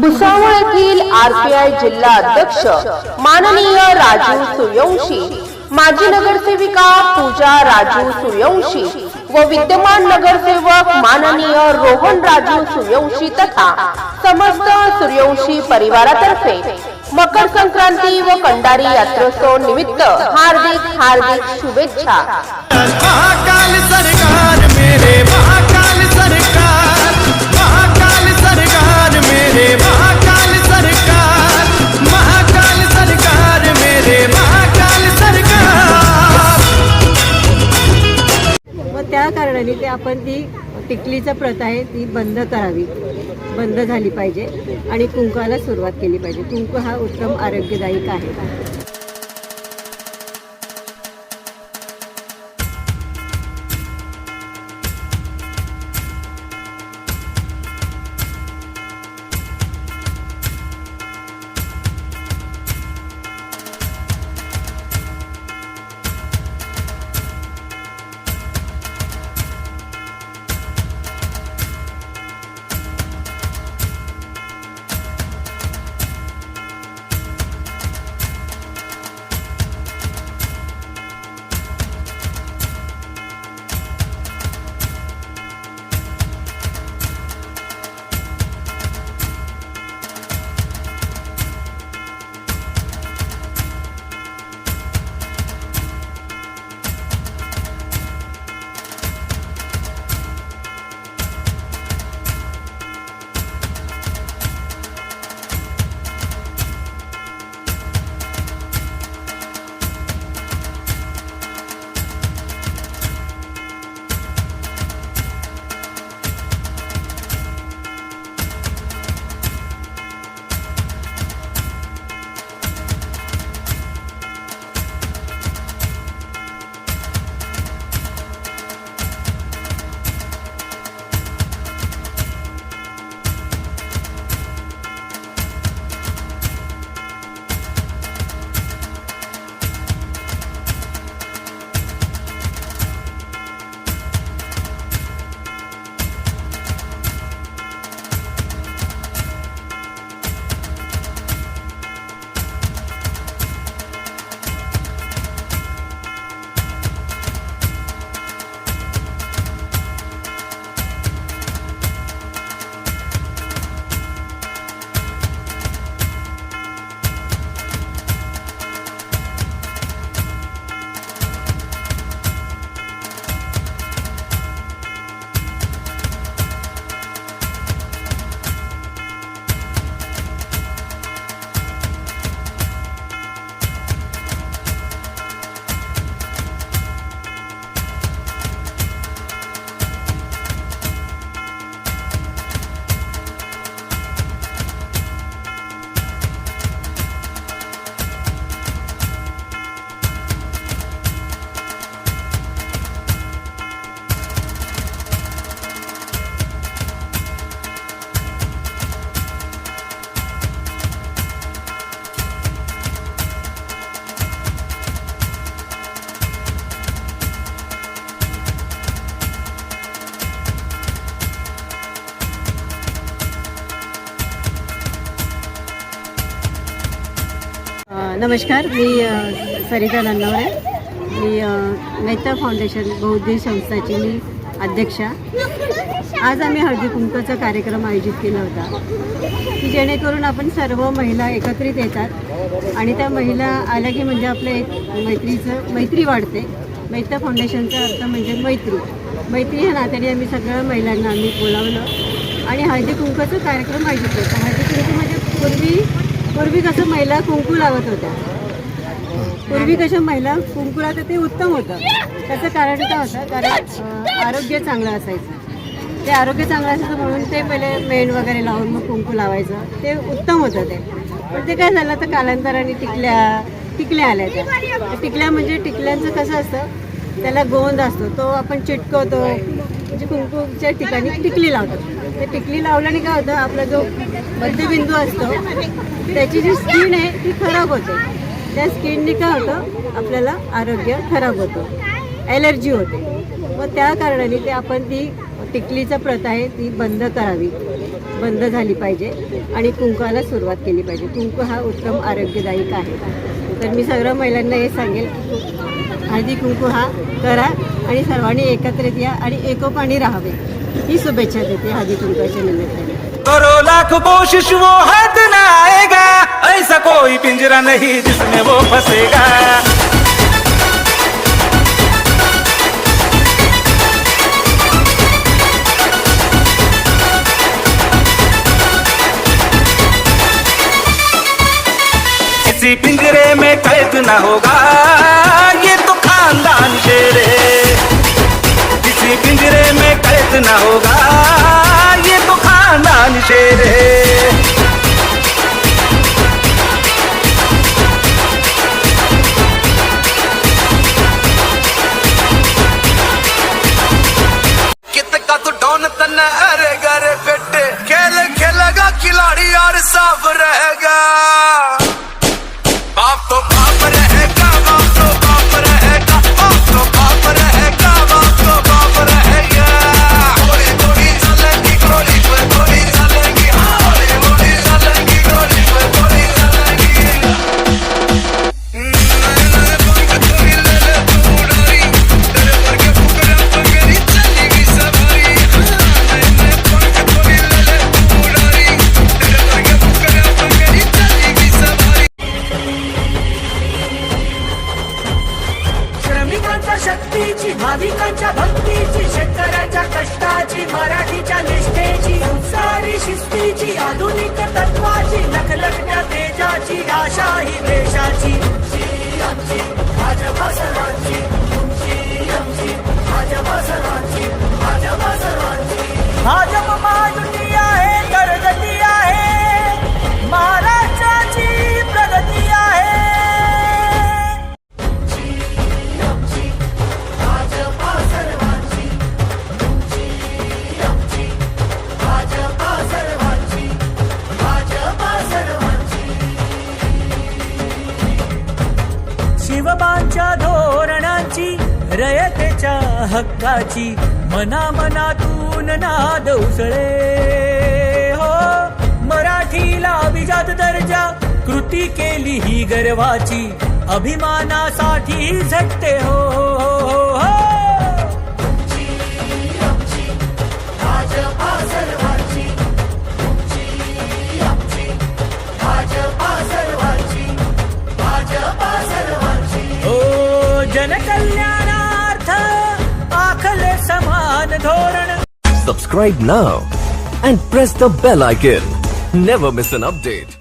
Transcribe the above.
भुसावळ येथील आरपीआय जिल्हा अध्यक्ष माननीय राजू सूर्यवंशी, माजी नगरसेविका पूजा राजू सूर्यवंशी व विद्यमान नगरसेवक माननीय रोहन राजू सूर्यवंशी तथा समस्त सूर्यवंशी परिवारातर्फे मकर संक्रांती व कंडारी यात्रोत्सव निमित्त हार्दिक शुभेच्छा। महाकाल सरकार मेरे महाकाल सरकार, महाकाल सरकार मेरे महाकाल सरकार, महाकाल सरकार मेरे महाकाल सरकार। व त्या कारणाने ते आपण ती टिकलीचा प्रथा आहे ती बंद करावी, बंद झाली पाहिजे आणि कुंकवाला सुरुवात केली पाहिजे। कुंकू हा उत्तम आरोग्यदायक आहे। नमस्कार, मी सरिता नन्नावरे, मी मेहता फाउंडेशन बौद्धिक संस्थाची मी अध्यक्षा। आज आम्ही हळदी कुंकवाचा कार्यक्रम आयोजित केला होता की जेणेकरून आपण सर्व महिला एकत्रित येतात आणि त्या महिला आल्या की म्हणजे आपलं एक मैत्री वाढते। मेहता फाउंडेशनचा अर्थ म्हणजे मैत्री ह्या नात्याने आम्ही सगळ्या महिलांना आम्ही बोलावलं आणि हळदी कुंकवाचा कार्यक्रम आयोजित केला। हळदी कुंकू म्हणजे पूर्वी कसं महिला कुंकू लावत होत्या, पूर्वी कसं महिला कुंकू लावत ते उत्तम होतं। त्याचं कारण काय होतं, कारण आरोग्य चांगलं असायचं, ते आरोग्य चांगलं असायचं म्हणून ते पहिले मेण वगैरे लावून मग कुंकू लावायचं, ते उत्तम होतं ते। पण ते काय झालं तर कालांतराने टिकल्या आल्या। त्या टिकल्या म्हणजे टिकल्यांचं कसं असतं, त्याला गोंद असतो, तो आपण चिटकवतो म्हणजे कुंकूच्या ठिकाणी टिकली लावतो। ते टिकली लावल्याने काय होतं, आपला जो मध्यबिंदू असतो त्याची जी स्किन आहे ती खराब होते। त्या स्किनने काय होतं, आपल्याला आरोग्य खराब होतं, ॲलर्जी होते। व त्या कारणाने ते आपण ती टिकलीचा प्रथा आहे ती बंद करावी, बंद झाली पाहिजे आणि कुंकवाला सुरुवात केली पाहिजे. कुंकू हा उत्तम आरोग्यदायक आहे. तर मी सगळ्या महिलांना हे सांगेल की हळदी कुंकू हा करा आणि सर्वांनी एकत्रित या आणि एकोपाने राहावे ही शुभेच्छा देते हळदी कुंकवाच्या निमित्ताने. करो लाख कोशिश वो हाथ न आएगा, ऐसा कोई पिंजरा नहीं जिसमें वो फंसेगा. किसी पिंजरे में कैद न होगा ये तो खानदान शेर है. किसी पिंजरे में कैद न होगा ये तो खानदान शेर है. कितना तो डॉन तना अरे गरे बेटे खेल खेलेगा खिलाड़ी और साफ रहेगा. बाप तो बाप रहेगा, बाप तो बाप रहेगा, बाप तो बाप रहेगा, बाप तो बाप रहेगा. गोली गोली चलेगी, गोली पे गोली चलेगी, गोली गोली चलेगी, गोली पे गोली चलेगी. नए नए पंख कोई ले ले तू उड़ारी, तेरे पर के फुकरा पगड़ी चलेगी सवारी. नए नए पंख कोई ले ले तू उड़ारी, तेरे पर के फुकरा पगड़ी चलेगी सवारी. श्रमिकांच्या शक्तीची, भाविकांच्या भक्तीची, शेतकऱ्यांच्या कष्टाची, मराठीच्या निष्ठेची, संसारी शिस्तीची, आधुनिक तत्वाची, लखलखत्या तेजाची, आशा ही देशाची. आमची भाजपा सर्वांची, तुमची आमची भाजपा सर्वांची, भाजपा सर्वांची. भाजप महायुती आहे, प्रगती आहे, महाराष्ट्राची प्रगती आहे. शिवबांच्या धोरणांची, रयतेच्या हक्काची, मनामनातून नाद उसळे हो. मराठीला अभिजात दर्जा, कृती केली ही गर्वाची, अभिमानासाठी झटते हो, हो, हो, हो. जनकल्याणार्थ आखले समान धोरण. Subscribe now and press the bell icon. Never miss an update.